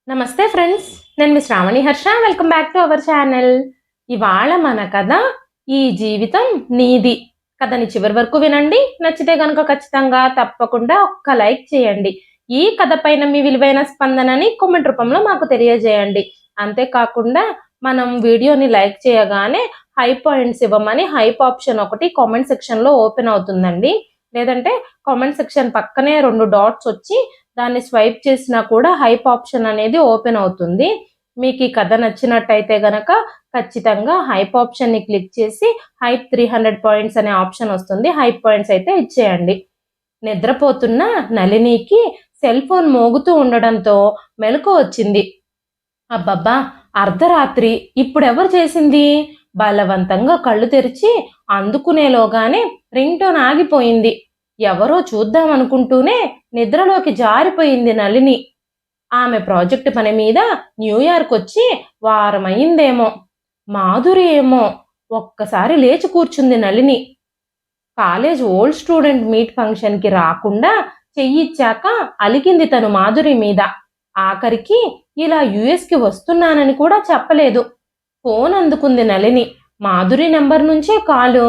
నమస్తే ఫ్రెండ్స్, నేను మీ Shravani Harsha. Welcome back to our channel. ఇవాళ మన కథ ఈ జీవితం నీది. కథని చివరి వరకు వినండి. నచ్చితే కనుక ఖచ్చితంగా తప్పకుండా ఒక్క లైక్ చేయండి. ఈ కథ పైన మీ విలువైన స్పందనని కామెంట్ రూపంలో మాకు తెలియజేయండి. అంతేకాకుండా మనం వీడియోని లైక్ చేయగానే హై పాయింట్స్ ఇవ్వమని హైప్ ఆప్షన్ ఒకటి కామెంట్ సెక్షన్లో ఓపెన్ అవుతుందండి. లేదంటే కామెంట్ సెక్షన్ పక్కనే 2 డాట్స్ వచ్చి దాన్ని స్వైప్ చేసినా కూడా హైప్ ఆప్షన్ అనేది ఓపెన్ అవుతుంది. మీకు ఈ కథ నచ్చినట్టయితే గనక ఖచ్చితంగా హైప్ ఆప్షన్ని క్లిక్ చేసి హైప్ 300 పాయింట్స్ అనే ఆప్షన్ వస్తుంది. హైప్ పాయింట్స్ అయితే ఇచ్చేయండి. నిద్రపోతున్న నళినికి సెల్ ఫోన్ మోగుతూ ఉండడంతో మెలకు వచ్చింది. అబ్బబ్బా, అర్ధరాత్రి ఇప్పుడెవరు చేసింది? బలవంతంగా కళ్ళు తెరిచి అందుకునేలోగానే రింగ్ టోన్ ఆగిపోయింది. ఎవరో చూద్దామనుకుంటూనే నిద్రలోకి జారిపోయింది నళిని. ఆమె ప్రాజెక్టు పని మీద న్యూయార్క్ వచ్చి వారమైందేమో. మాధురి ఏమో. ఒక్కసారి లేచి కూర్చుంది Nalini. College old student meet ఫంక్షన్కి రాకుండా చెయ్యిచ్చాక అలిగింది తను మాధురి మీద. ఆఖరికి ఇలా యుఎస్కి వస్తున్నానని కూడా చెప్పలేదు. ఫోన్ అందుకుంది నళిని. మాధురి నెంబర్ నుంచే కాలు.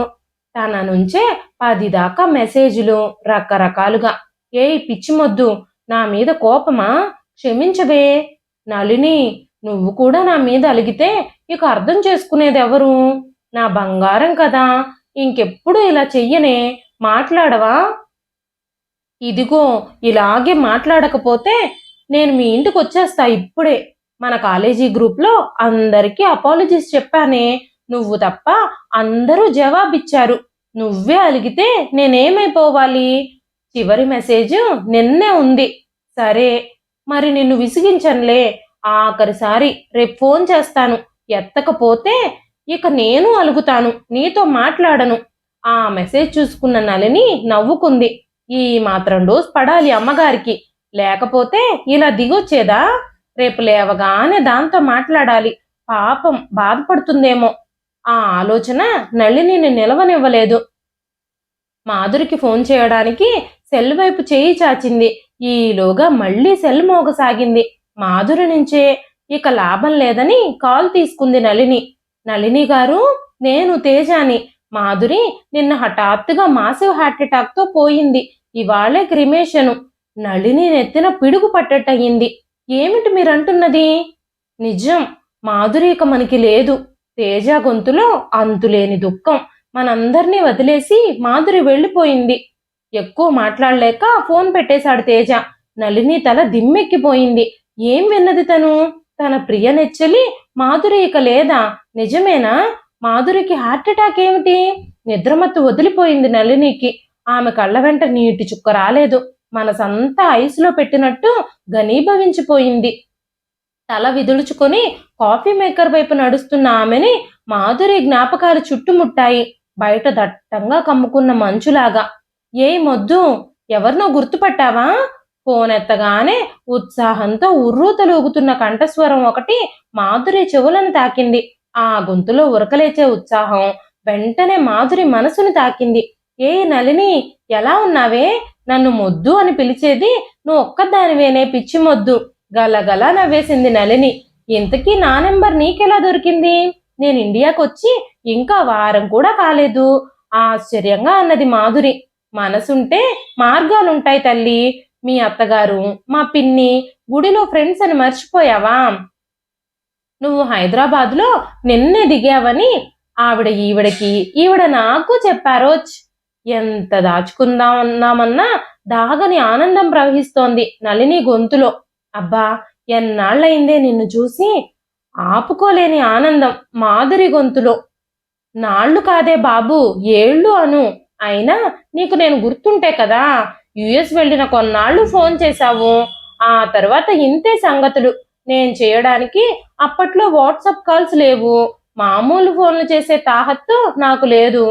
తన నుంచే 10 దాకా మెసేజ్లు రకరకాలుగా. ఏయ్ పిచ్చిమొద్దు, నా మీద కోపమా? క్షమించవే. నళిని, నువ్వు కూడా నా మీద అలిగితే ఇక అర్థం చేసుకునేది ఎవరు? నా బంగారం కదా, ఇంకెప్పుడు ఇలా చెయ్యనే. మాట్లాడవా? ఇదిగో ఇలాగే మాట్లాడకపోతే నేను మీ ఇంటికి వచ్చేస్తా ఇప్పుడే. మన కాలేజీ గ్రూప్లో అందరికీ అపాలజీస్ చెప్పానే, నువ్వు తప్ప అందరూ జవాబిచ్చారు. నువ్వే అలిగితే నేనేమైపోవాలి? చివరి మెసేజ్ నిన్నే ఉంది. సరే, మరి నిన్ను విసిగించనులే. ఆఖరిసారి రేపు ఫోన్ చేస్తాను. ఎత్తకపోతే ఇక నేను అలుగుతాను, నీతో మాట్లాడను. ఆ మెసేజ్ చూసుకున్న నళిని నవ్వుకుంది. ఈ మాత్రం డోస్ పడాలి అమ్మగారికి, లేకపోతే ఇలా దిగొచ్చేదా? రేపు లేవగానే దాంతో మాట్లాడాలి. పాపం బాధపడుతుందేమో. ఆ ఆలోచన నళినిని నిలవనివ్వలేదు. మాధురికి ఫోన్ చేయడానికి సెల్ వైపు చేయి చాచింది. ఈలోగా మళ్ళీ సెల్ మోగసాగింది. మాధురి నుంచే. ఇక లాభం లేదని కాల్ తీసుకుంది నళిని. నళిని గారు, నేను తేజాని. మాధురి నిన్న హఠాత్తుగా మాసివ్ హార్ట్ అటాక్ తో పోయింది. ఇవాళే క్రిమేషను. నళిని నెత్తిన పిడుగు పట్టట్టయింది. ఏమిటి మీరంటున్నది? నిజం. మాధురి ఇక మనకి లేదు. తేజ గొంతులో అంతులేని దుఃఖం. మనందర్నీ వదిలేసి మాధురి వెళ్ళిపోయింది. ఎక్కువ మాట్లాడలేక ఫోన్ పెట్టేశాడు తేజ. నళిని తల దిమ్మెక్కిపోయింది. ఏం విన్నది తను? తన ప్రియ నెచ్చలి మాధురి ఇక లేదా? నిజమేనా? మాధురికి హార్ట్ అటాక్ ఏమిటి? నిద్రమత్తు వదిలిపోయింది నళినికి. ఆమె కళ్ళ వెంట నీటి చుక్క రాలేదు. మనసంతా ఐసులో పెట్టినట్టు ఘనీభవించిపోయింది. తల విదులుచుకొని కాఫీ మేకర్ వైపు నడుస్తున్న ఆమెని మాధురి జ్ఞాపకాలు చుట్టుముట్టాయి. బయట దట్టంగా కమ్ముకున్న మంచులాగా. ఏయ్ మొద్దు, ఎవరినో గుర్తుపట్టావా? ఫోన్ ఎత్తగానే ఉత్సాహంతో ఉర్రూతలూగుతున్న కంఠస్వరం ఒకటి మాధురి చెవులను తాకింది. ఆ గొంతులో ఉరకలేచే ఉత్సాహం వెంటనే మాధురి మనసుని తాకింది. ఏయ్ నళిని, ఎలా ఉన్నావే? నన్ను మొద్దు అని పిలిచేది నువ్వు ఒక్కదానివేనే పిచ్చి మొద్దు. గలగలా నవ్వేసింది నళిని. ఇంతకీ నా నెంబర్ నీకెలా దొరికింది? నేను ఇండియాకొచ్చి ఇంకా వారం కూడా కాలేదు. ఆశ్చర్యంగా అన్నది మాధురి. మనసుంటే మార్గాలుంటాయి తల్లి. మీ అత్తగారు, మా పిన్ని గుడిలో ఫ్రెండ్స్ అని మర్చిపోయావా? నువ్వు హైదరాబాద్లో నిన్నే దిగావని ఆవిడ ఈవిడకి, ఈవిడ నాకు చెప్పారోచ్. ఎంత దాచుకుందామన్నామన్నా దాగని ఆనందం ప్రవహిస్తోంది నళిని గొంతులో. అబ్బా, ఎన్నాళ్ళయిందే నిన్ను చూసి. ఆపుకోలేని ఆనందం మాధురి గొంతులో. నాళ్ళు కాదే బాబు, ఏళ్ళు అను. అయినా నీకు నేను గుర్తుంటే కదా. యుఎస్ వెళ్ళిన కొన్నాళ్ళు ఫోన్ చేశావు. ఆ తర్వాత ఇంతే సంగతులు. నేను చేయడానికి అప్పట్లో వాట్సాప్ కాల్స్ లేవు. మామూలు ఫోన్లు చేసే తాహత్తు నాకు లేదు.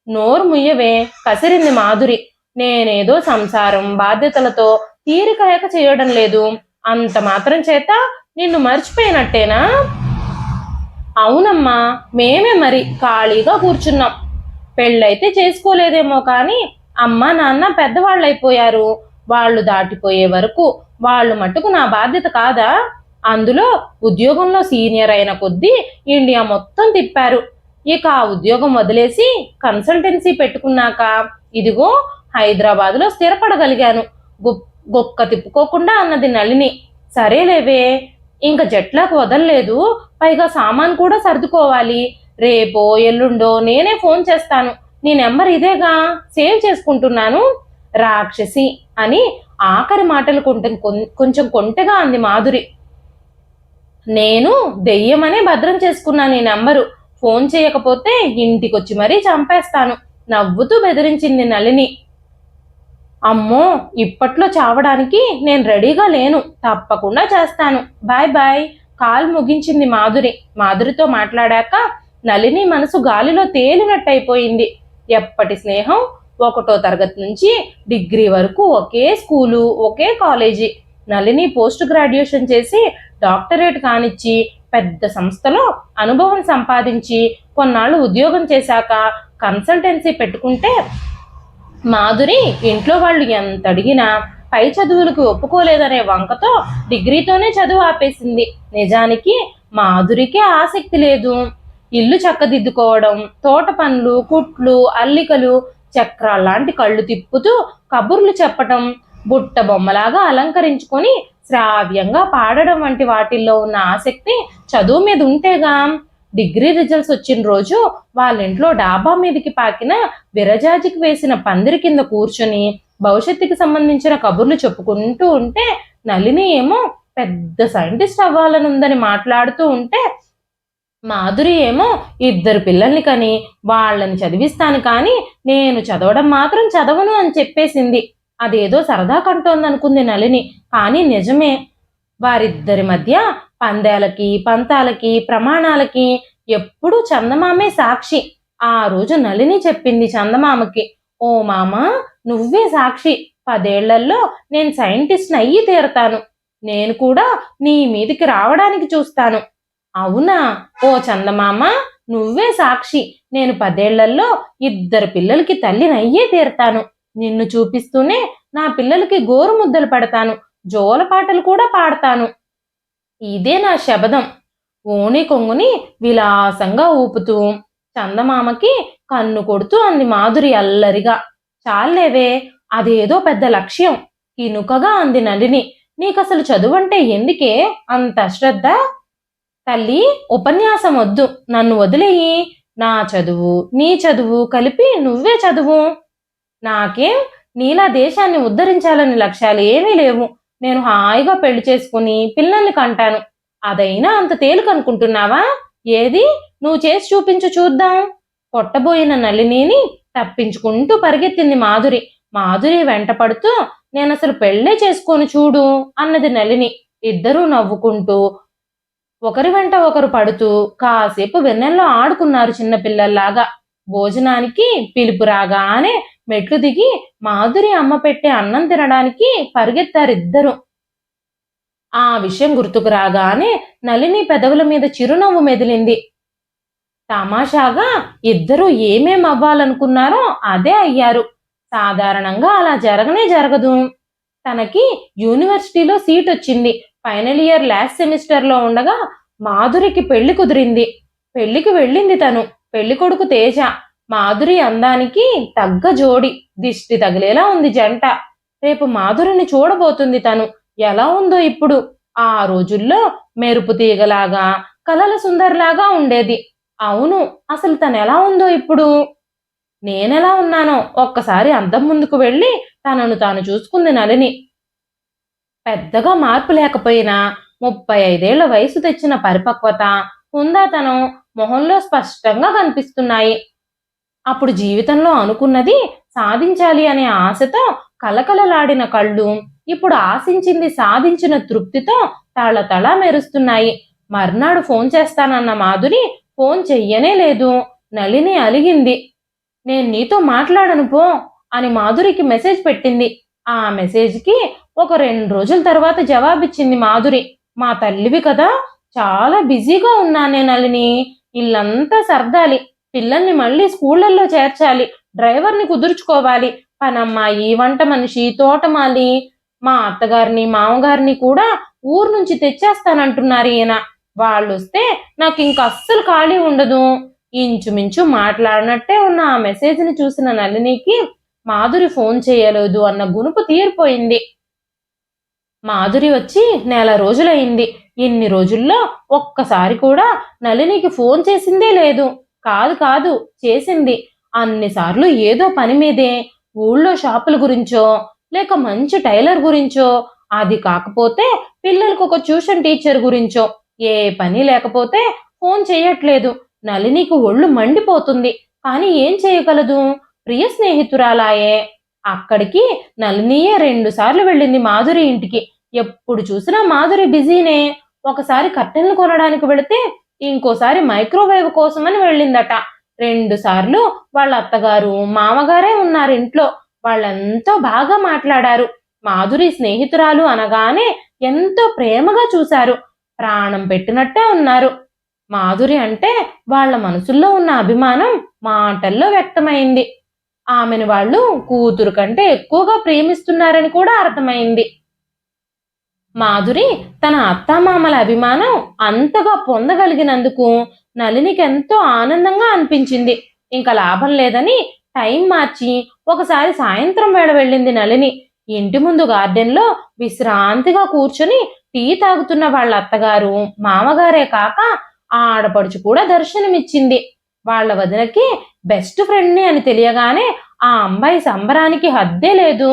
నోరు ముయ్యవే, కసిరింది మాధురి. నేనేదో సంసారం బాధ్యతలతో తీరిక లేక చేయడం లేదు. అంత మాత్రం చేత నిన్ను మర్చిపోయినట్టేనా? అవునమ్మా, మేమే మరి ఖాళీగా కూర్చున్నాం. పెళ్ళైతే చేసుకోలేదేమో కానీ అమ్మ నాన్న పెద్దవాళ్ళైపోయారు. వాళ్ళు దాటిపోయే వరకు వాళ్ళు మటుకు నా బాధ్యత కాదా? అందులో ఉద్యోగంలో సీనియర్ అయిన కొద్దీ ఇండియా మొత్తం తిప్పారు. ఇక ఆ ఉద్యోగం వదిలేసి కన్సల్టెన్సీ పెట్టుకున్నాక ఇదిగో హైదరాబాద్లో స్థిరపడగలిగాను. గొక్క తిప్పుకోకుండా అన్నది నళిని. సరేలేవే, ఇంక జట్లాకు వదలలేదు, పైగా సామాన్ కూడా సర్దుకోవాలి. రేపో ఎల్లుండో నేనే ఫోన్ చేస్తాను. నీ నెంబర్ ఇదేగా, సేవ్ చేసుకుంటున్నాను. రాక్షసి అని ఆఖరి మాటలు కొంచెం కొంటెగా అంది మాధురి. నేను దెయ్యమనే భద్రం చేసుకున్నాను ఈ నెంబరు. ఫోన్ చేయకపోతే ఇంటికొచ్చి మరీ చంపేస్తాను, నవ్వుతూ బెదిరించింది నళిని. అమ్మో, ఇప్పట్లో చావడానికి నేను రెడీగా లేను, తప్పకుండా చేస్తాను, బాయ్ బాయ్. కాల్ ముగించింది మాధురి. మాధురితో మాట్లాడాక నళిని మనసు గాలిలో తేలినట్టయిపోయింది. ఎప్పటి స్నేహం! 1వ తరగతి నుంచి డిగ్రీ వరకు ఒకే స్కూలు, ఒకే కాలేజీ. నళిని పోస్ట్ గ్రాడ్యుయేషన్ చేసి డాక్టరేట్ కానిచ్చి పెద్ద సంస్థలో అనుభవం సంపాదించి కొన్నాళ్ళు ఉద్యోగం చేశాక కన్సల్టెన్సీ పెట్టుకుంటే మాధురి ఇంట్లో వాళ్ళు ఎంత అడిగినా పై చదువులకు ఒప్పుకోలేదనే వంకతో డిగ్రీతోనే చదువు ఆపేసింది. నిజానికి మాధురికి ఆసక్తి లేదు. ఇల్లు చక్కదిద్దుకోవడం, తోట పనులు, కుట్లు, అల్లికలు, చక్రాల్లాంటి కళ్ళు తిప్పుతూ కబుర్లు చెప్పటం, బుట్ట బొమ్మలాగా అలంకరించుకొని శ్రావ్యంగా పాడడం వంటి వాటిల్లో ఉన్న ఆసక్తి చదువు మీద ఉంటేగా. డిగ్రీ రిజల్ట్స్ వచ్చిన రోజు వాళ్ళింట్లో డాబా మీదకి పాకిన విరజాజికి వేసిన పందిరి కింద కూర్చొని భవిష్యత్తుకి సంబంధించిన కబుర్లు చెప్పుకుంటూ ఉంటే నళిని ఏమో పెద్ద సైంటిస్ట్ అవ్వాలనుందని మాట్లాడుతూ ఉంటే మాధురి ఏమో 2 పిల్లల్ని కని వాళ్ళని చదివిస్తాను కానీ నేను చదవడం మాత్రం చదవను అని చెప్పేసింది. అదేదో సరదా కంటోందనుకుంది నళిని, కానీ నిజమే. వారిద్దరి మధ్య పందేలకి, పంతాలకి, ప్రమాణాలకి ఎప్పుడూ చందమామే సాక్షి. ఆ రోజు నళిని చెప్పింది చందమామకి, ఓ మామ, నువ్వే సాక్షి, 10 ఏళ్లలో నేను సైంటిస్ట్ని అయ్యి తీరతాను. నేను కూడా నీ మీదికి రావడానికి చూస్తాను. అవునా? ఓ చందమామ, నువ్వే సాక్షి, నేను 10 ఏళ్లలో 2 పిల్లలకి తల్లిని అయ్యే తీరతాను. నిన్ను చూపిస్తూనే నా పిల్లలకి గోరు ముద్దలు పెడతాను, జోలపాటలు కూడా పాడతాను. ఇదే నా శబదం. ఓణి కొంగుని విలాసంగా ఊపుతూ చందమామకి కన్ను కొడుతూ అంది మాధురి అల్లరిగా. చాలేవే, అదేదో పెద్ద లక్ష్యం, కినుకగా అంది నళిని. నీకసలు చదువంటే ఎందుకే అంత శ్రద్ధ? తల్లి, ఉపన్యాసం వద్దు, నన్ను వదిలేయి. నా చదువు నీ చదువు కలిపి నువ్వే చదువు. నాకేం నీలా దేశాన్ని ఉద్ధరించాలని లక్ష్యాలు ఏమీ లేవు. నేను హాయిగా పెళ్లి చేసుకుని పిల్లల్ని కంటాను. అదైనా అంత తేలికనుకుంటున్నావా? ఏది, నువ్వు చేసి చూపించు చూద్దాం. కొట్టబోయిన నళినిని తప్పించుకుంటూ పరిగెత్తింది మాధురి. మాధురి వెంట పడుతూ నేనసలు పెళ్లే చేసుకోను చూడు అన్నది నళిని. ఇద్దరూ నవ్వుకుంటూ ఒకరి వెంట ఒకరు పడుతూ కాసేపు వెన్నెల్లో ఆడుకున్నారు చిన్నపిల్లల్లాగా. భోజనానికి పిలుపు రాగానే మెట్లు దిగి మాధురి అమ్మ పెట్టే అన్నం తినడానికి పరిగెత్తారిద్దరు. ఆ విషయం గుర్తుకు రాగానే నళిని పెదవుల మీద చిరునవ్వు మెదిలింది. తమాషాగా ఇద్దరూ ఏమేం అవ్వాలనుకున్నారో అదే అయ్యారు. సాధారణంగా అలా జరగనే జరగదు. తనకి యూనివర్సిటీలో సీట్ వచ్చింది. ఫైనల్ ఇయర్ లాస్ట్ సెమిస్టర్లో ఉండగా మాధురికి పెళ్లి కుదిరింది. పెళ్లికి వెళ్ళింది తను. పెళ్లి కొడుకు తేజ. మాధురి అందానికి తగ్గ జోడి. దిష్టి తగిలేలా ఉంది జంట. రేపు మాధురిని చూడబోతుంది తను. ఎలా ఉందో ఇప్పుడు. ఆ రోజుల్లో మెరుపు తీగలాగా, కలల సుందరిలాగా ఉండేది. అవును, అసలు తను ఎలా ఉందో ఇప్పుడు. నేనెలా ఉన్నానో ఒక్కసారి అద్దం ముందుకు వెళ్ళి తనను తాను చూసుకుంది నళిని. పెద్దగా మార్పు లేకపోయినా 35 ఏళ్ల వయసు తెచ్చిన పరిపక్వత, హుందాతనం మొహంలో స్పష్టంగా కనిపిస్తున్నాయి. అప్పుడు జీవితంలో అనుకున్నది సాధించాలి అనే ఆశతో కలకలలాడిన కళ్ళు ఇప్పుడు ఆశించింది సాధించిన తృప్తితో తళతళ మెరుస్తున్నాయి. మర్నాడు ఫోన్ చేస్తానన్న మాధురి ఫోన్ చెయ్యనే లేదు. నళిని అలిగింది. నేను నీతో మాట్లాడను పో అని మాధురికి మెసేజ్ పెట్టింది. ఆ మెసేజ్కి ఒక 2 రోజుల తర్వాత జవాబిచ్చింది మాధురి. మా తల్లివి కదా, చాలా బిజీగా ఉన్నానే నళిని. ఇల్లంతా సర్దాలి, పిల్లల్ని మళ్ళీ స్కూళ్లలో చేర్చాలి, డ్రైవర్ని కుదుర్చుకోవాలి, పనమ్మాయి, వంట మనిషి, తోటమాలి, మా అత్తగారిని మామగారిని కూడా ఊరు నుంచి తెచ్చేస్తానంటున్నారు ఈయన. వాళ్ళొస్తే నాకు ఇంక అస్సలు ఖాళీ ఉండదు. ఇంచుమించు మాట్లాడినట్టే ఉన్న ఆ మెసేజ్ని చూసిన నళినికి మాధురి ఫోన్ చేయలేదు అన్న గునుపు తీరిపోయింది. మాధురి వచ్చి నెల రోజులైంది. ఇన్ని రోజుల్లో ఒక్కసారి కూడా నళినికి ఫోన్ చేసిందే లేదు. కాదు కాదు, చేసింది. అన్నిసార్లు ఏదో పని మీదే, ఊళ్ళో షాపుల గురించో లేక మంచి టైలర్ గురించో, అది కాకపోతే పిల్లలకు ఒక ట్యూషన్ టీచర్ గురించో. ఏ పని లేకపోతే ఫోన్ చేయట్లేదు. నళినికి ఒళ్ళు మండిపోతుంది. కానీ ఏం చేయగలదు? ప్రియ స్నేహితురాలాయే. అక్కడికి నళినియే 2 సార్లు వెళ్ళింది మాధురి ఇంటికి. ఎప్పుడు చూసినా మాధురి బిజీనే. ఒకసారి కర్టెన్లు కొనడానికి వెళితే ఇంకోసారి మైక్రోవేవ్ కోసమని వెళ్ళిందట. 2 సార్లు వాళ్ళ అత్తగారు మామగారే ఉన్నారు ఇంట్లో. వాళ్ళెంతో బాగా మాట్లాడారు. మాధురి స్నేహితురాలు అనగానే ఎంతో ప్రేమగా చూశారు. ప్రాణం పెట్టినట్టే ఉన్నారు. మాధురి అంటే వాళ్ళ మనసుల్లో ఉన్న అభిమానం మాటల్లో వ్యక్తమైంది. ఆమెను వాళ్ళు కూతురు కంటే ఎక్కువగా ప్రేమిస్తున్నారని కూడా అర్థమైంది. మాధురి తన అత్తామామల అభిమానం అంతగా పొందగలిగినందుకు నళినికి ఎంతో ఆనందంగా అనిపించింది. ఇంకా లాభం లేదని టైం మార్చి ఒకసారి సాయంత్రం వేళ వెళ్ళింది నళిని. ఇంటి ముందు గార్డెన్లో విశ్రాంతిగా కూర్చొని టీ తాగుతున్న వాళ్ళ అత్తగారు మామగారే కాక ఆడపడుచు కూడా దర్శనమిచ్చింది. వాళ్ళ వదినకి బెస్ట్ ఫ్రెండ్ని అని తెలియగానే ఆ అమ్మాయి సంబరానికి హద్దే లేదు.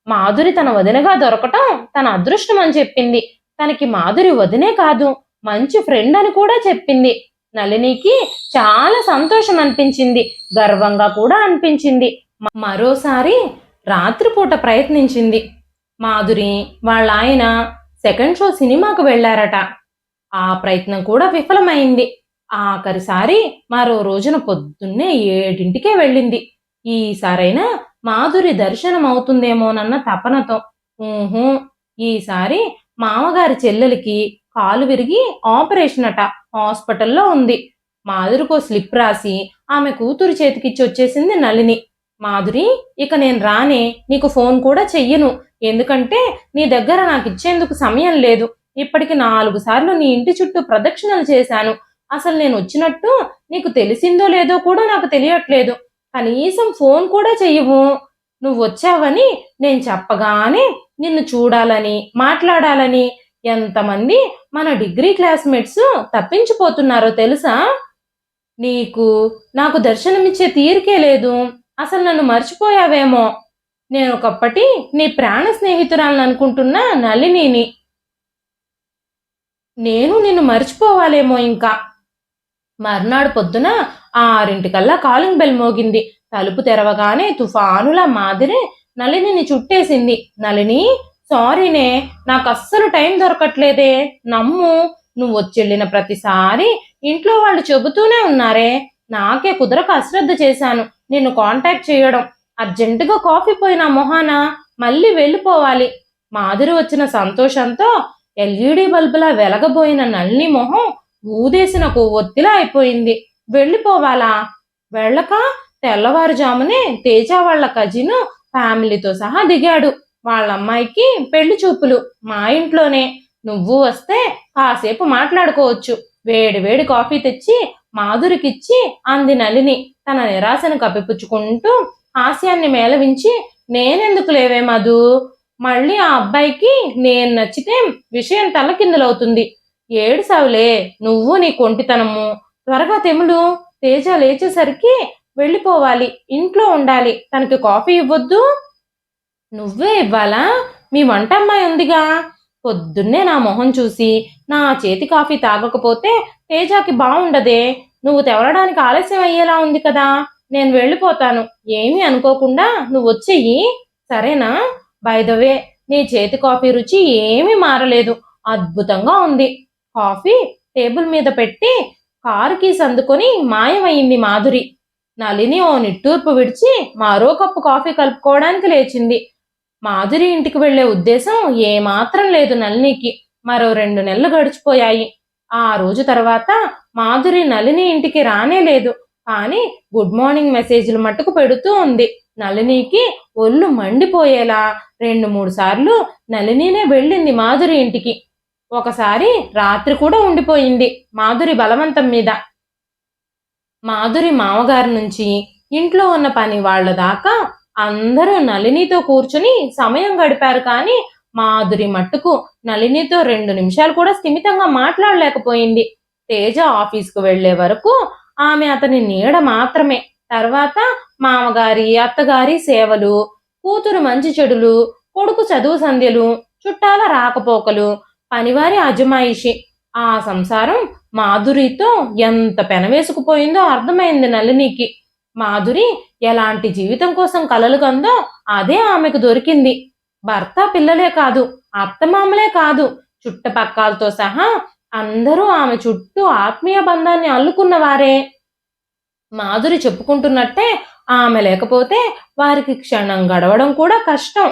మాధురి తన వదినగా దొరకటం తన అదృష్టం అని చెప్పింది. తనకి మాధురి వదినే కాదు, మంచి ఫ్రెండ్ అని కూడా చెప్పింది. నళినికి చాలా సంతోషం అనిపించింది, గర్వంగా కూడా అనిపించింది. మరోసారి రాత్రిపూట ప్రయత్నించింది. మాధురి వాళ్ళ ఆయన సెకండ్ షో సినిమాకు వెళ్లారట. ఆ ప్రయత్నం కూడా విఫలమైంది. ఆఖరిసారి మరో రోజున పొద్దున్నే 7ంటికే వెళ్ళింది. ఈసారైనా మాధురి దర్శనం అవుతుందేమోనన్న తపనతో. ఈసారి మామగారి చెల్లెలికి కాలు విరిగి ఆపరేషన్ అట. హాస్పిటల్లో ఉంది. మాధురికో స్లిప్ రాసి ఆమె కూతురు చేతికిచ్చి వచ్చేసింది నళిని. మాధురి, ఇక నేను రానే, నీకు ఫోన్ కూడా చెయ్యను. ఎందుకంటే నీ దగ్గర నాకు ఇచ్చేందుకు సమయం లేదు. ఇప్పటికి 4 సార్లు నీ ఇంటి చుట్టూ ప్రదక్షిణలు చేశాను. అసలు నేను వచ్చినట్టు నీకు తెలిసిందో లేదో కూడా నాకు తెలియట్లేదు. కనీసం ఫోన్ కూడా చెయ్యవు. నువ్వు వచ్చావని నేను చెప్పగానే నిన్ను చూడాలని, మాట్లాడాలని ఎంతమంది మన డిగ్రీ క్లాస్మేట్స్ తప్పించిపోతున్నారో తెలుసా? నాకు దర్శనమిచ్చే తీరికే లేదు. అసలు నన్ను మర్చిపోయావేమో. నేను ఒకప్పటి నీ ప్రాణ స్నేహితురాలను అనుకుంటున్నా నళినిని. నేను నిన్ను మర్చిపోవాలేమో ఇంకా. మర్నాడు పొద్దున 6ంటికల్లా కాలింగ్ బెల్ మోగింది. తలుపు తెరవగానే తుఫానులా మాదిరి నళినిని చుట్టేసింది. నళిని, సారీనే, నాకు అస్సలు టైం దొరకట్లేదే. నమ్ము, నువ్వు వచ్చెళ్ళిన ప్రతిసారి ఇంట్లో వాళ్ళు చెబుతూనే ఉన్నారే. నాకే కుదరక అశ్రద్ధ చేశాను నిన్ను కాంటాక్ట్ చేయడం. అర్జెంటుగా కాఫీ పోయిన మొహాన మళ్ళీ వెళ్ళిపోవాలి. మాధురి వచ్చిన సంతోషంతో ఎల్ఈడి బల్బులా వెలగబోయిన నళిని మొహం ఊదేసిన కొవ్వొత్తిలా అయిపోయింది. వెళ్ళిపోవాలా? వెళ్ళక తెల్లవారుజామునే తేజ వాళ్ళ కజిన్ ఫ్యామిలీతో సహా దిగాడు. వాళ్ళమ్మాయికి పెళ్లి చూపులు మా ఇంట్లోనే. నువ్వు వస్తే కాసేపు మాట్లాడుకోవచ్చు. వేడి వేడి కాఫీ తెచ్చి మాధురికిచ్చి అంది నళిని తన నిరాశను కప్పిపుచ్చుకుంటూ హాస్యాన్ని మేళవించి. నేనెందుకు లేవే మధు, మళ్ళీ ఆ అబ్బాయికి నేను నచ్చితే విషయం తలకిందులవుతుంది. ఏడుసావులే నువ్వు నీ కొంటితనము. త్వరగా తెములు. తేజ లేచేసరికి వెళ్ళిపోవాలి. ఇంట్లో ఉండాలి. తనకి కాఫీ ఇవ్వొద్దు. నువ్వే ఇవ్వాలా? మీ వంటమ్మాయి ఉందిగా. పొద్దున్నే నా మొహం చూసి నా చేతి కాఫీ తాగకపోతే తేజాకి బాగుండదే. నువ్వు తెవలడానికి ఆలస్యం అయ్యేలా ఉంది కదా. నేను వెళ్ళిపోతాను. ఏమీ అనుకోకుండా నువ్వు వచ్చేయి, సరేనా? బై ద వే, నీ చేతి కాఫీ రుచి ఏమీ మారలేదు. అద్భుతంగా ఉంది. కాఫీ టేబుల్ మీద పెట్టి కారు కీస్ అందుకొని మాయమైంది మాధురి. నళిని ఓ నిట్టూర్పు విడిచి మరో కప్పు కాఫీ కలుపుకోవడానికి లేచింది. మాధురి ఇంటికి వెళ్లే ఉద్దేశం ఏమాత్రం లేదు నళినికి. మరో 2 నెలలు గడిచిపోయాయి. ఆ రోజు తర్వాత మాధురి నళిని ఇంటికి రానే లేదు. కానీ గుడ్ మార్నింగ్ మెసేజ్లు మట్టుకు పెడుతూ ఉంది. నళినికి ఒళ్ళు మండిపోయేలా 2-3 సార్లు నళినినే వెళ్ళింది మాధురి ఇంటికి. ఒకసారి రాత్రి కూడా ఉండిపోయింది మాధురి బలవంతం మీద. మాధురి మామగారి నుంచి ఇంట్లో ఉన్న పని వాళ్ళ దాకా అందరూ నళినితో కూర్చుని సమయం గడిపారు. కానీ మాధురి మట్టుకు నళినితో 2 నిమిషాలు కూడా స్థిమితంగా మాట్లాడలేకపోయింది. తేజ ఆఫీస్కు వెళ్లే వరకు ఆమె అతని నీడ మాత్రమే. తర్వాత మామగారి అత్తగారి సేవలు, కూతురు మంచి చెడులు, కొడుకు చదువు సంధ్యలు, చుట్టాల రాకపోకలు, పనివారి అజమాయిషి. ఆ సంసారం మాధురితో ఎంత పెనవేసుకుపోయిందో అర్థమైంది నళినికి. మాధురి ఎలాంటి జీవితం కోసం కలలు కందో అదే ఆమెకు దొరికింది. భర్త పిల్లలే కాదు, అత్తమామలే కాదు, చుట్టపక్కలతో సహా అందరూ ఆమె చుట్టూ ఆత్మీయ బంధాన్ని అల్లుకున్నవారే. మాధురి చెప్పుకుంటున్నట్టే ఆమె లేకపోతే వారికి క్షణం గడవడం కూడా కష్టం.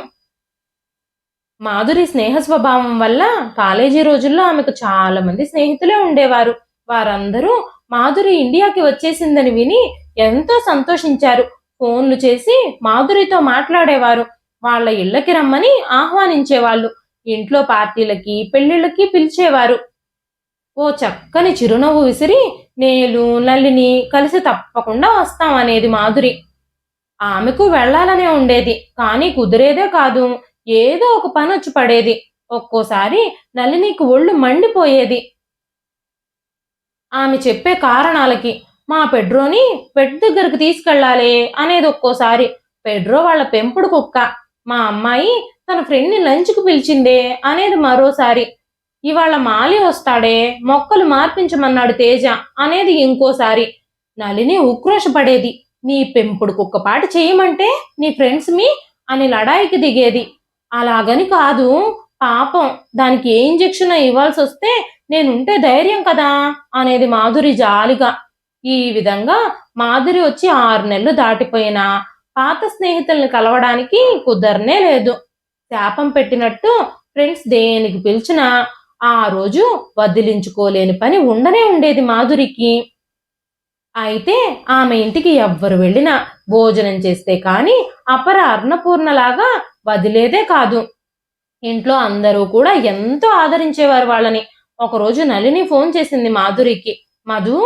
మాధురి స్నేహ స్వభావం వల్ల కాలేజీ రోజుల్లో ఆమెకు చాలా మంది స్నేహితులే ఉండేవారు. వారందరూ మాధురి ఇండియాకి వచ్చేసిందని విని ఎంతో సంతోషించారు. ఫోన్లు చేసి మాధురితో మాట్లాడేవారు. వాళ్ళ ఇళ్లకి రమ్మని ఆహ్వానించేవాళ్ళు. ఇంట్లో పార్టీలకి, పెళ్లిళ్ళకి పిలిచేవారు. ఓ చక్కని చిరునవ్వు విసిరి నేను నళిని కలిసి తప్పకుండా వస్తాం అనేది మాధురి. ఆమెకు వెళ్లాలనే ఉండేది, కానీ కుదిరేదే కాదు. ఏదో ఒక పని వచ్చి పడేది. ఒక్కోసారి నళినికి ఒళ్ళు మండిపోయేది ఆమె చెప్పే కారణాలకి. మా పెడ్రోని పెట్ దగ్గరకు తీసుకెళ్లాలి అనేది ఒక్కోసారి. పెడ్రో వాళ్ళ పెంపుడు కుక్క. మా అమ్మాయి తన ఫ్రెండ్ని లంచ్కు పిలిచిందే అనేది మరోసారి. ఇవాళ మాలి వస్తాడే, మొక్కలు మార్పించమన్నాడు తేజ అనేది ఇంకోసారి. నళిని ఉక్రోషపడేది. నీ పెంపుడు కుక్కపాటి చేయమంటే నీ ఫ్రెండ్స్ మీ అని లడాయికి దిగేది. అలాగని కాదు, పాపం దానికి ఏ ఇంజెక్షన్ ఇవ్వాల్సి వస్తే నేనుంటే ధైర్యం కదా అనేది మాధురి జాలిగా. ఈ విధంగా మాధురి వచ్చి 6 నెలలు దాటిపోయినా పాత స్నేహితుల్ని కలవడానికి కుదరనే లేదు. శాపం పెట్టినట్టు ఫ్రెండ్స్ దేనికి పిలిచినా ఆ రోజు వదిలించుకోలేని పని ఉండనే ఉండేది మాధురికి. అయితే ఆమె ఇంటికి ఎవ్వరు వెళ్ళినా భోజనం చేస్తే కానీ అపర అన్నపూర్ణలాగా వదిలేదే కాదు. ఇంట్లో అందరూ కూడా ఎంతో ఆదరించేవారు వాళ్ళని. ఒకరోజు నళిని ఫోన్ చేసింది మాధురికి. మధు,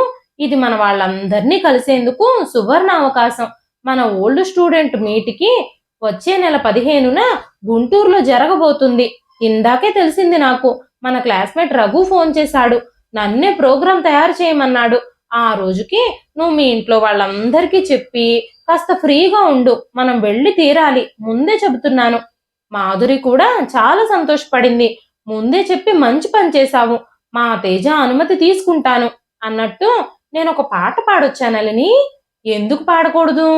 ఇది మన వాళ్ళందరినీ కలిసేందుకు సువర్ణ అవకాశం. మన ఓల్డ్ స్టూడెంట్ మీట్కి వచ్చే నెల 15న గుంటూరులో జరగబోతుంది. ఇందాకే తెలిసింది నాకు. మన క్లాస్మేట్ రఘు ఫోన్ చేశాడు. నన్నే ప్రోగ్రాం తయారు చేయమన్నాడు. ఆ రోజుకి నువ్వు మీ ఇంట్లో వాళ్ళందరికీ చెప్పి కాస్త ఫ్రీగా ఉండు. మనం వెళ్ళి తీరాలి, ముందే చెబుతున్నాను. మాధురి కూడా చాలా సంతోషపడింది. ముందే చెప్పి మంచి పని చేశావు. మా తేజ అనుమతి తీసుకుంటాను అన్నట్టు నేను ఒక పాట పాడొచ్చానని. ఎందుకు పాడకూడదు?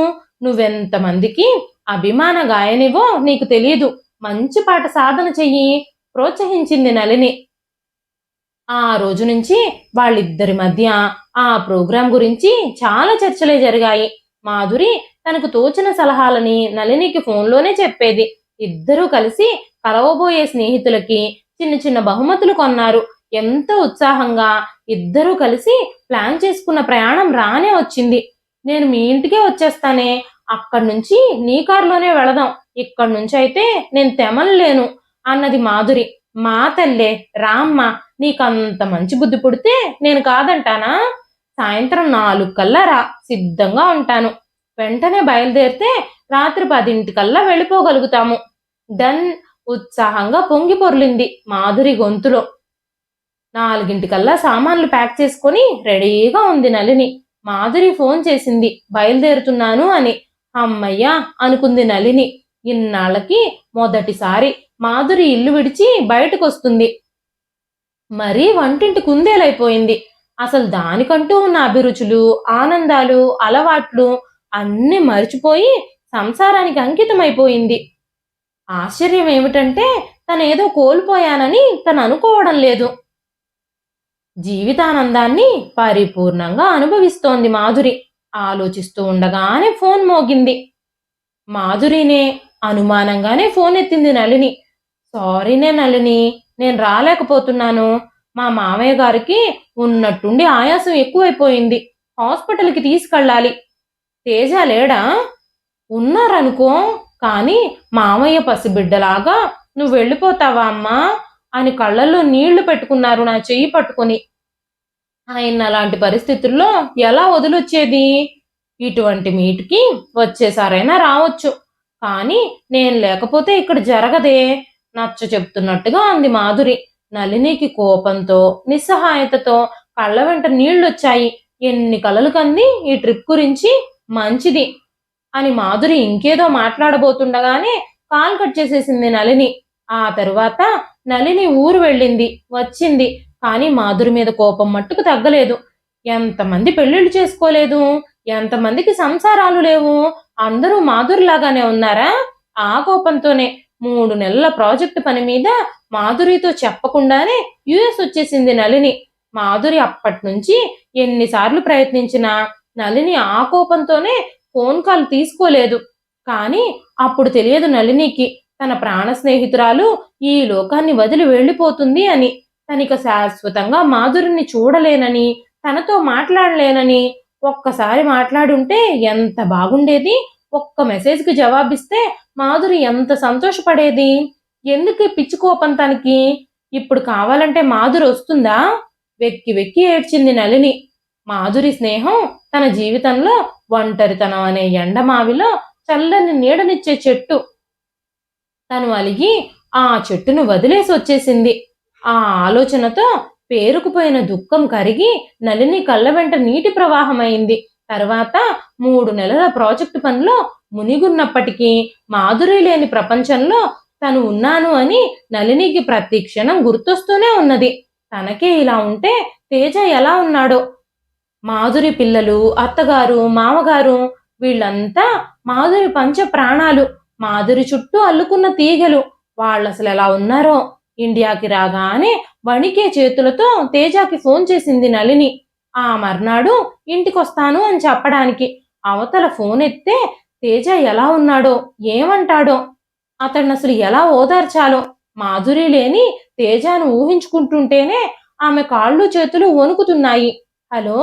నువ్వెంతమందికి అభిమాన గాయనివో నీకు తెలియదు. మంచి పాట సాధన చెయ్యి ప్రోత్సహించింది నళిని. ఆ రోజు నుంచి వాళ్ళిద్దరి మధ్య ఆ ప్రోగ్రాం గురించి చాలా చర్చలే జరిగాయి. మాధురి తనకు తోచిన సలహాలని నళినికి ఫోన్లోనే చెప్పేది. ఇద్దరూ కలిసి కలవబోయే స్నేహితులకి చిన్న చిన్న బహుమతులు కొన్నారు. ఎంతో ఉత్సాహంగా ఇద్దరూ కలిసి ప్లాన్ చేసుకున్న ప్రయాణం రానే వచ్చింది. నేను మీ ఇంటికే వచ్చేస్తానే, అక్కడి నుంచి నీ కారులోనే వెళదాం, ఇక్కడి నుంచి అయితే నేను తెమలలేను అన్నది మాధురి. మా తల్లే రామ్మ, నీకంత మంచి బుద్ధి పుడితే నేను కాదంటానా? సాయంత్రం 4 కల్లా రా, సిద్ధంగా ఉంటాను. వెంటనే బయలుదేరితే రాత్రి 10 కల్లా వెళ్ళిపోగలుగుతాము. డన్. ఉత్సాహంగా పొంగి పొర్లింది మాధురి గొంతులో. 4 కల్లా సామాన్లు ప్యాక్ చేసుకుని రెడీగా ఉంది నళిని. మాధురి ఫోన్ చేసింది బయలుదేరుతున్నాను అని. అమ్మయ్యా అనుకుంది నళిని. ఇన్నాళ్ళకి మొదటిసారి మాధురి ఇల్లు విడిచి బయటకొస్తుంది. మరీ వంటింటి కుందేలైపోయింది. అసలు దానికంటూ ఉన్న అభిరుచులు, ఆనందాలు, అలవాట్లు అన్నీ మర్చిపోయి సంసారానికి అంకితమైపోయింది. ఆశ్చర్యం ఏమిటంటే తనేదో కోల్పోయానని తను అనుకోవడం లేదు. జీవితానందాన్ని పరిపూర్ణంగా అనుభవిస్తోంది మాధురి. ఆలోచిస్తూ ఉండగానే ఫోన్ మోగింది. మాధురినే అనుమానంగానే ఫోన్ ఎత్తింది నళిని. సారీనే నళిని, నేను రాలేకపోతున్నాను. మా మామయ్య గారికి ఉన్నట్టుండి ఆయాసం ఎక్కువైపోయింది. హాస్పిటల్కి తీసుకెళ్ళాలి. తేజ లేడా? ఉన్నారనుకో, కానీ మామయ్య పసిబిడ్డలాగా నువ్వు వెళ్ళిపోతావా అమ్మా అని కళ్ళల్లో నీళ్లు పెట్టుకున్నారు నా చెయ్యి పట్టుకొని. ఆయన అలాంటి పరిస్థితుల్లో ఎలా వదిలొచ్చేది? ఇటువంటి మీటికి వచ్చేసారైనా రావచ్చు, కానీ నేను లేకపోతే ఇక్కడ జరగదే నచ్చ చెప్తున్నట్టుగా అంది మాధురి. నళినికి కోపంతో నిస్సహాయతతో కళ్ళ వెంట నీళ్లొచ్చాయి. ఎన్ని కలలు కంది ఈ ట్రిప్ గురించి. మంచిది అని మాధురి ఇంకేదో మాట్లాడబోతుండగానే కాల్ కట్ చేసేసింది నళిని. ఆ తరువాత నళిని ఊరు వెళ్ళింది, వచ్చింది. కానీ మాధురి మీద కోపం మట్టుకు తగ్గలేదు. ఎంతమంది పెళ్లిళ్ళు చేసుకోలేదు, ఎంతమందికి సంసారాలు లేవు, అందరూ మాధురిలాగానే ఉన్నారా? ఆ కోపంతోనే 3 నెలల ప్రాజెక్టు పని మీద మాధురితో చెప్పకుండానే యుఎస్ వచ్చేసింది నళిని. మాధురి అప్పటి నుంచి ఎన్నిసార్లు ప్రయత్నించినా నళిని ఆ కోపంతోనే ఫోన్ కాల్ తీసుకోలేదు. కానీ అప్పుడు తెలియదు నళినికి తన ప్రాణ స్నేహితురాలు ఈ లోకాన్ని వదిలి వెళ్ళిపోతుంది అని. తనిక శాశ్వతంగా మాధురిని చూడలేనని, తనతో మాట్లాడలేనని. ఒక్కసారి మాట్లాడుంటే ఎంత బాగుండేది, ఒక్క మెసేజ్కి జవాబిస్తే మాధురి ఎంత సంతోషపడేది. ఎందుకు పిచ్చి కోపం తనకి? ఇప్పుడు కావాలంటే మాధురి వస్తుందా? వెక్కి వెక్కి ఏడ్చింది నళిని. మాధురి స్నేహం తన జీవితంలో ఒంటరితనం అనే ఎండమావిలో చల్లని నీడనిచ్చే చెట్టు. తను అలిగి ఆ చెట్టును వదిలేసి వచ్చేసింది. ఆ ఆలోచనతో పేరుకుపోయిన దుఃఖం కరిగి నళిని కళ్ళ వెంట నీటి ప్రవాహమైంది. తర్వాత 3 నెలల ప్రాజెక్టు పనిలో మునిగున్నప్పటికీ మాధురి లేని ప్రపంచంలో తను ఉన్నాను అని నళినికి ప్రతి క్షణం గుర్తొస్తూనే ఉన్నది. తనకే ఇలా ఉంటే తేజ ఎలా ఉన్నాడో? మాధురి పిల్లలు, అత్తగారు, మామగారు వీళ్ళంతా మాధురి పంచ ప్రాణాలు. మాధురి చుట్టూ అల్లుకున్న తీగలు. వాళ్ళసలు ఎలా ఉన్నారో? ఇండియాకి రాగానే వణికే చేతులతో తేజాకి ఫోన్ చేసింది నళిని. ఆ మర్నాడు ఇంటికొస్తాను అని చెప్పడానికి. అవతల ఫోన్ ఎత్తే తేజ ఎలా ఉన్నాడో, ఏమంటాడో, అతన్నసలు ఎలా ఓదార్చాలో? మాధురి లేని తేజాను ఊహించుకుంటుంటేనే ఆమె కాళ్ళు చేతులు వణుకుతున్నాయి. హలో,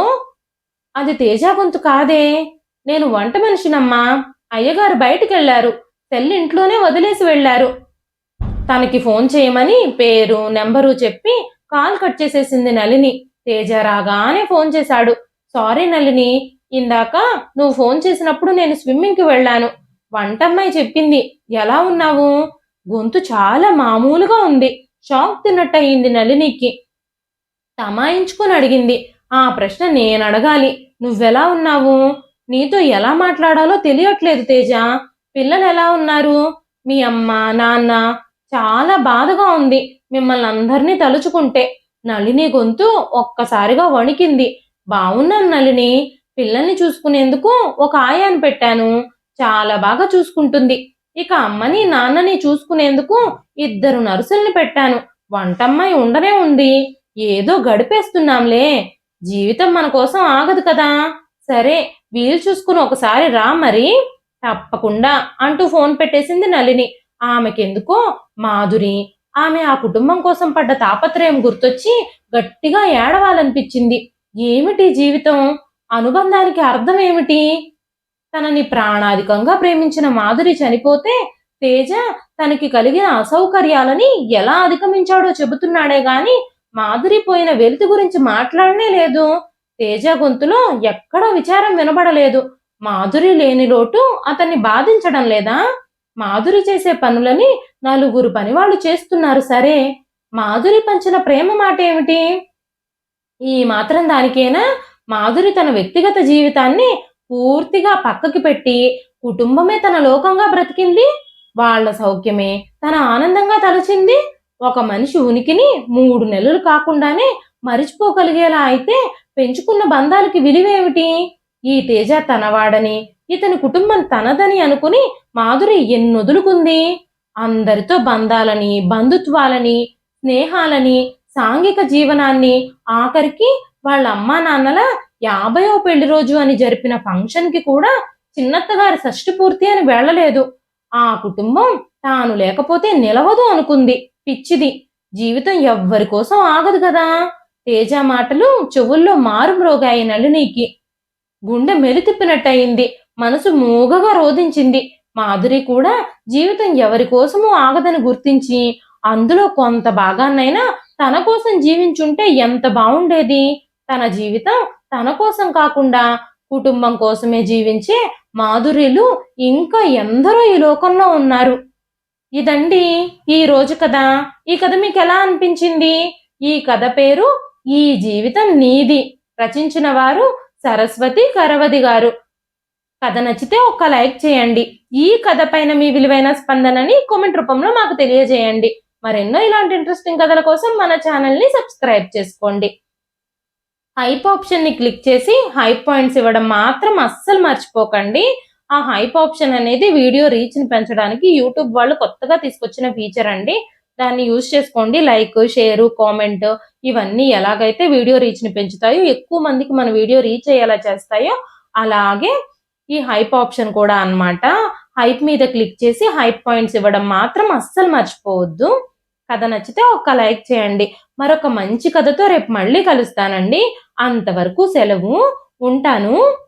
అది తేజ గొంతు కాదే. నేను వంట మనిషినమ్మా. అయ్యగారు బయటికెళ్లారు, సెల్ ఇంట్లోనే వదిలేసి వెళ్లారు. తనకి ఫోన్ చేయమని పేరు నెంబరు చెప్పి కాల్ కట్ చేసేసింది నళిని. తేజ రాగానే ఫోన్ చేశాడు. సారీ నళిని, ఇందాక నువ్వు ఫోన్ చేసినప్పుడు నేను స్విమ్మింగ్కి వెళ్ళాను. వంటమ్మాయి చెప్పింది. ఎలా ఉన్నావు? గొంతు చాలా మామూలుగా ఉంది. షాక్ తిన్నట్టయింది నళినికి. తమాయించుకొని అడిగింది. ఆ ప్రశ్న నేను అడగాలి. నువ్వెలా ఉన్నావు? నీతో ఎలా మాట్లాడాలో తెలియట్లేదు తేజ. పిల్లలు ఎలా ఉన్నారు? మీ అమ్మ నాన్న? చాలా బాధగా ఉంది మిమ్మల్ని అందరినీ తలుచుకుంటే. నళిని గొంతు ఒక్కసారిగా వణికింది. బావున్నాను నళిని. పిల్లల్ని చూసుకునేందుకు ఒక ఆయాను పెట్టాను. చాలా బాగా చూసుకుంటుంది. ఇక అమ్మని నాన్నని చూసుకునేందుకు 2 నర్సుల్ని పెట్టాను. వంటమ్మాయి ఉండనే ఉంది. ఏదో గడిపేస్తున్నాంలే. జీవితం మన కోసం ఆగదు కదా. సరే, వీలు చూసుకుని ఒకసారి రా మరి. తప్పకుండా అంటూ ఫోన్ పెట్టేసింది నళిని. ఆమెకెందుకో మాధురి, ఆమె ఆ కుటుంబం కోసం పడ్డ తాపత్రయం గుర్తొచ్చి గట్టిగా ఏడవాలనిపించింది. ఏమిటి జీవితం? అనుబంధానికి అర్థం ఏమిటి? తనని ప్రాణాధికంగా ప్రేమించిన మాధురి చనిపోతే తేజ తనకి కలిగిన అసౌకర్యాలని ఎలా అధిగమించాడో చెబుతున్నాడే గాని మాధురి పోయిన వెలితి గురించి మాట్లాడనే లేదు. తేజ గొంతులో ఎక్కడో విచారం వినబడలేదు. మాధురి లేని లోటు అతన్ని బాధించడం లేదా? మాధురి చేసే పనులని 4 పనివాళ్ళు చేస్తున్నారు సరే, మాధురి పంచిన ప్రేమ మాట ఏమిటి? ఈ మాత్రం దానికేనా మాధురి తన వ్యక్తిగత జీవితాన్ని పూర్తిగా పక్కకి పెట్టి కుటుంబమే తన లోకంగా బ్రతికింది? వాళ్ళ సౌఖ్యమే తన ఆనందంగా తలచింది. ఒక మనిషి ఉనికిని 3 నెలలు కాకుండానే మరిచిపోగలిగేలా అయితే పెంచుకున్న బంధాలకి విలువేమిటి? ఈ తేజ తనవాడని, ఇతని కుటుంబం తనదని అనుకుని మాధురి ఎన్నొదులుకుంది. అందరితో బంధాలని, బంధుత్వాలని, స్నేహాలని, సాంఘిక జీవనాన్ని, ఆఖరికి వాళ్ళ అమ్మా నాన్నల 50వ పెళ్లి రోజు అని జరిపిన ఫంక్షన్కి కూడా చిన్నత్తగారి షష్ఠి పూర్తి అని వెళ్ళలేదు. ఆ కుటుంబం తాను లేకపోతే నిలవదు అనుకుంది. పిచ్చిది. జీవితం ఎవ్వరి కోసం ఆగదు కదా. తేజ మాటలు చెవుల్లో మారుమ్రోగాయి నళినికి. గుండె మెలితిప్పినట్టయింది. మనసు మూగగా రోదించింది. మాధురి కూడా జీవితం ఎవరి కోసమూ ఆగదని గుర్తించి అందులో కొంత భాగాన్నైనా తన కోసం జీవించుంటే ఎంత బావుండేది. తన జీవితం తన కోసం కాకుండా కుటుంబం కోసమే జీవించే మాధుర్యులు ఇంకా ఎందరో ఈ లోకంలో ఉన్నారు. ఇదండి ఈ రోజు కథ. ఈ కథ మీకెలా అనిపించింది? ఈ కథ పేరు 'ఈ జీవితం నీది'. రచించిన వారు సరస్వతి కరవది గారు. కథ నచ్చితే ఒక్క లైక్ చేయండి. ఈ కథ పైన మీ విలువైన స్పందనని కామెంట్ రూపంలో మాకు తెలియజేయండి. మరెన్నో ఇలాంటి ఇంట్రెస్టింగ్ కథల కోసం మన ఛానల్ని సబ్స్క్రైబ్ చేసుకోండి. హైప్ ఆప్షన్ని క్లిక్ చేసి హైప్ పాయింట్స్ ఇవ్వడం మాత్రం అస్సలు మర్చిపోకండి. ఆ హైప్ ఆప్షన్ అనేది వీడియో రీచ్ని పెంచడానికి యూట్యూబ్ వాళ్ళు కొత్తగా తీసుకొచ్చిన ఫీచర్ అండి. దాన్ని యూజ్ చేసుకోండి. లైక్, షేరు, కామెంట్ ఇవన్నీ ఎలాగైతే వీడియో రీచ్ని పెంచుతాయో, ఎక్కువ మందికి మన వీడియో రీచ్ అయ్యేలా చేస్తాయో, అలాగే ఈ హైప్ ఆప్షన్ కూడా అన్నమాట. హైప్ మీద క్లిక్ చేసి హైప్ పాయింట్స్ ఇవ్వడం మాత్రం అస్సలు మర్చిపోవద్దు. కథ నచ్చితే ఒక్క లైక్ చేయండి. మరొక మంచి కథతో రేపు మళ్ళీ కలుస్తానండి. అంతవరకు సెలవు. ఉంటాను.